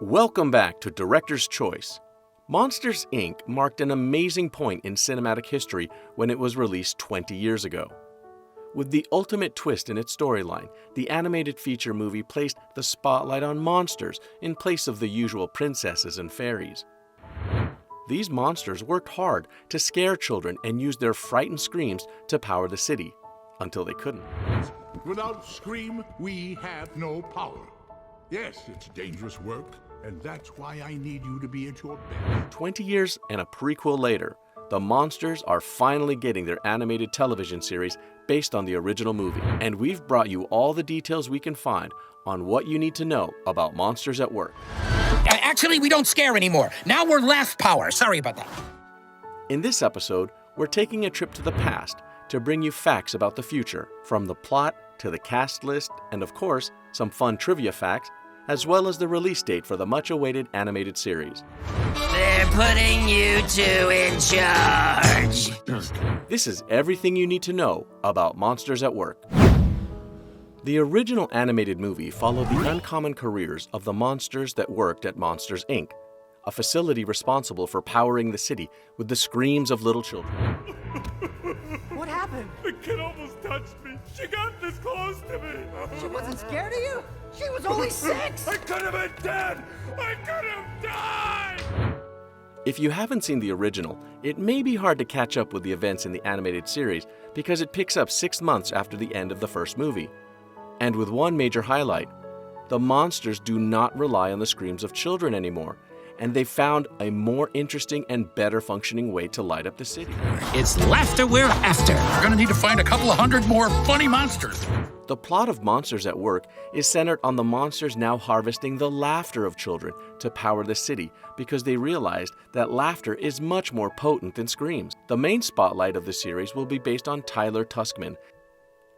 Welcome back to Director's Choice. Monsters, Inc. marked an amazing point in cinematic history when it was released 20 years ago. With the ultimate twist in its storyline, the animated feature movie placed the spotlight on monsters in place of the usual princesses and fairies. These monsters worked hard to scare children and used their frightened screams to power the city, until they couldn't. Without Scream, we have no power. Yes, it's dangerous work, and that's why I need you to be at your best. 20 years and a prequel later, the monsters are finally getting their animated television series based on the original movie. And we've brought you all the details we can find on what you need to know about Monsters at Work. Actually, we don't scare anymore. Now we're laugh power. Sorry about that. In this episode, we're taking a trip to the past to bring you facts about the future, from the plot to the cast list, and of course, some fun trivia facts, as well as the release date for the much-awaited animated series. They're putting you two in charge. This is everything you need to know about Monsters at Work. The original animated movie followed the uncommon careers of the monsters that worked at Monsters, Inc., a facility responsible for powering the city with the screams of little children. What happened? The kid almost touched me. She got this close to me. She wasn't scared of you? She was only 6! I could have been dead. I could have died. If you haven't seen the original, it may be hard to catch up with the events in the animated series because it picks up 6 months after the end of the first movie. And with one major highlight, the monsters do not rely on the screams of children anymore, and they found a more interesting and better functioning way to light up the city. It's laughter we're after. We're gonna need to find a couple of hundred more funny monsters. The plot of Monsters at Work is centered on the monsters now harvesting the laughter of children to power the city because they realized that laughter is much more potent than screams. The main spotlight of the series will be based on Tyler Tuskman.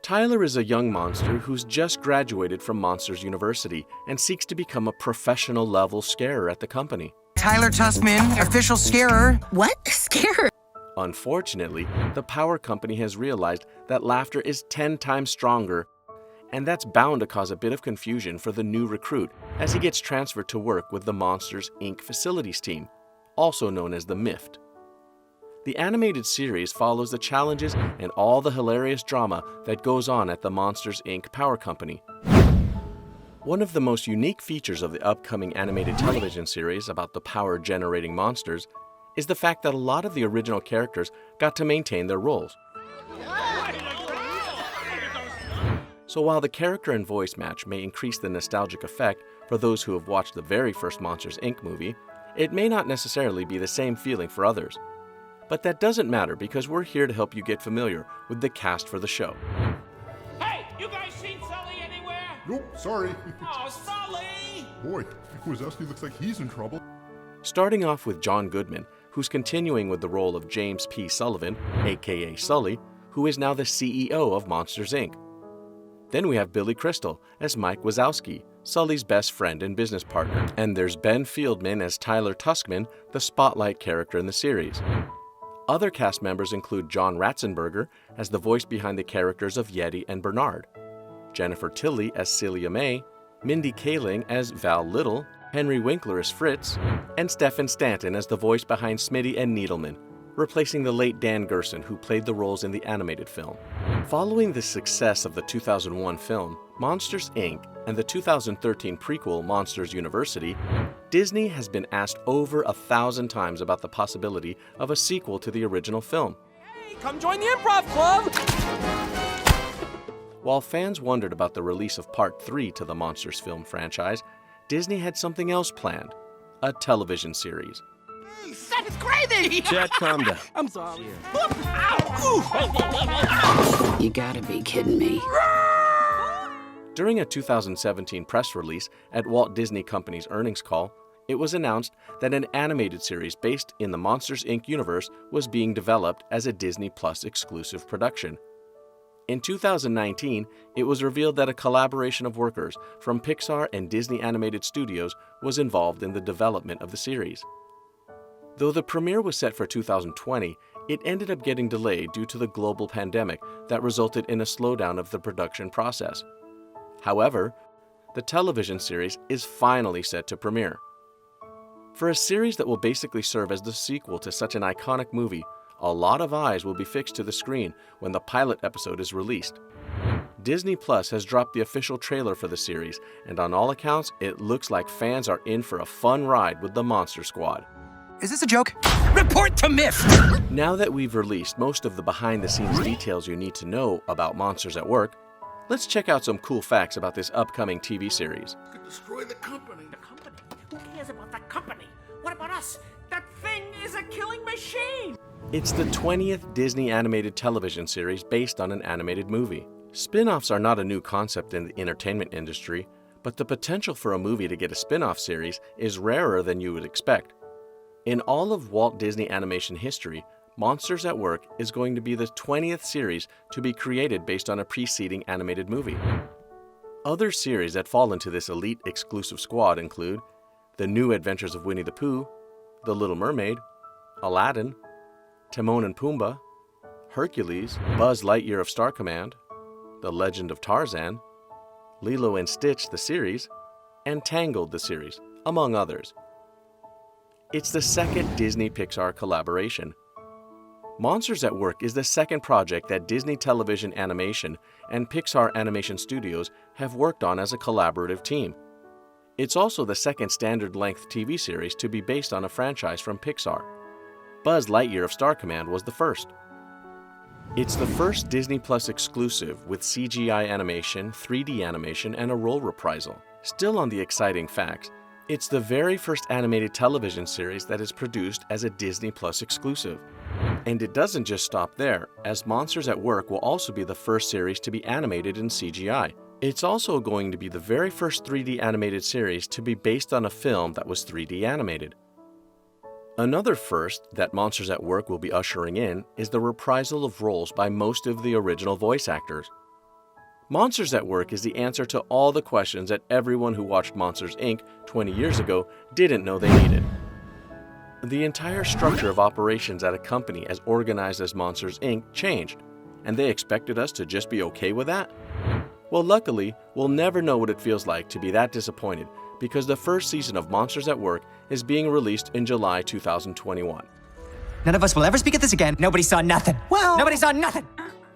Tyler is a young monster who's just graduated from Monsters University and seeks to become a professional level scarer at the company. Tyler Tuskman, official scarer. What? Scared? Unfortunately, the power company has realized that laughter is 10 times stronger, and that's bound to cause a bit of confusion for the new recruit as he gets transferred to work with the Monsters, Inc. facilities team, also known as the MIFT. The animated series follows the challenges and all the hilarious drama that goes on at the Monsters, Inc. power company. One of the most unique features of the upcoming animated television series about the power-generating monsters is the fact that a lot of the original characters got to maintain their roles. So while the character and voice match may increase the nostalgic effect for those who have watched the very first Monsters, Inc. movie, it may not necessarily be the same feeling for others. But that doesn't matter because we're here to help you get familiar with the cast for the show. Hey, you guys seen Sully anywhere? Nope, sorry. Oh, Sully! Boy, Wazowski looks like he's in trouble. Starting off with John Goodman, who's continuing with the role of James P. Sullivan, aka Sully, who is now the CEO of Monsters, Inc. Then we have Billy Crystal as Mike Wazowski, Sully's best friend and business partner. And there's Ben Fieldman as Tyler Tuskman, the spotlight character in the series. Other cast members include John Ratzenberger as the voice behind the characters of Yeti and Bernard, Jennifer Tilly as Celia May, Mindy Kaling as Val Little, Henry Winkler as Fritz, and Stephen Stanton as the voice behind Smitty and Needleman, replacing the late Dan Gerson, who played the roles in the animated film. Following the success of the 2001 film, Monsters, Inc., and the 2013 prequel, Monsters University, Disney has been asked over 1,000 times about the possibility of a sequel to the original film. Hey, come join the improv club! While fans wondered about the release of Part 3 to the Monsters film franchise, Disney had something else planned, a television series. That is crazy! Chad, calm down. I'm sorry. You gotta be kidding me. During a 2017 press release at Walt Disney Company's earnings call, it was announced that an animated series based in the Monsters, Inc. universe was being developed as a Disney Plus exclusive production. In 2019, it was revealed that a collaboration of workers from Pixar and Disney Animated Studios was involved in the development of the series. Though the premiere was set for 2020, it ended up getting delayed due to the global pandemic that resulted in a slowdown of the production process. However, the television series is finally set to premiere. For a series that will basically serve as the sequel to such an iconic movie, a lot of eyes will be fixed to the screen when the pilot episode is released. Disney Plus has dropped the official trailer for the series, and on all accounts, it looks like fans are in for a fun ride with the Monster Squad. Is this a joke? Report to MIFT! Now that we've released most of the behind-the-scenes details you need to know about Monsters at Work, let's check out some cool facts about this upcoming TV series. Could destroy the company. The company? Who cares about the company? What about us? That thing is a killing machine! It's the 20th Disney animated television series based on an animated movie. Spin-offs are not a new concept in the entertainment industry, but the potential for a movie to get a spin-off series is rarer than you would expect. In all of Walt Disney Animation history, Monsters at Work is going to be the 20th series to be created based on a preceding animated movie. Other series that fall into this elite exclusive squad include The New Adventures of Winnie the Pooh, The Little Mermaid, Aladdin, Timon and Pumbaa, Hercules, Buzz Lightyear of Star Command, The Legend of Tarzan, Lilo and Stitch the series, and Tangled the series, among others. It's the second Disney-Pixar collaboration. Monsters at Work is the second project that Disney Television Animation and Pixar Animation Studios have worked on as a collaborative team. It's also the second standard-length TV series to be based on a franchise from Pixar. Buzz Lightyear of Star Command was the first. It's the first Disney Plus exclusive with CGI animation, 3D animation, and a role reprisal. Still on the exciting facts, it's the very first animated television series that is produced as a Disney Plus exclusive. And it doesn't just stop there, as Monsters at Work will also be the first series to be animated in CGI. It's also going to be the very first 3D animated series to be based on a film that was 3D animated. Another first that Monsters at Work will be ushering in is the reprisal of roles by most of the original voice actors. Monsters at Work is the answer to all the questions that everyone who watched Monsters, Inc. 20 years ago didn't know they needed. The entire structure of operations at a company as organized as Monsters, Inc. changed, and they expected us to just be okay with that? Well, luckily, we'll never know what it feels like to be that disappointed, because the first season of Monsters at Work is being released in July 2021. None of us will ever speak of this again. Nobody saw nothing. Well, nobody saw nothing.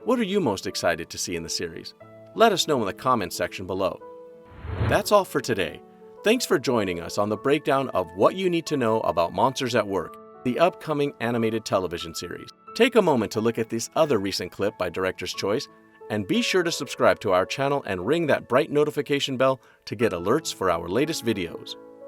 What are you most excited to see in the series? Let us know in the comments section below. That's all for today. Thanks for joining us on the breakdown of what you need to know about Monsters at Work, the upcoming animated television series. Take a moment to look at this other recent clip by Director's Choice, and be sure to subscribe to our channel and ring that bright notification bell to get alerts for our latest videos.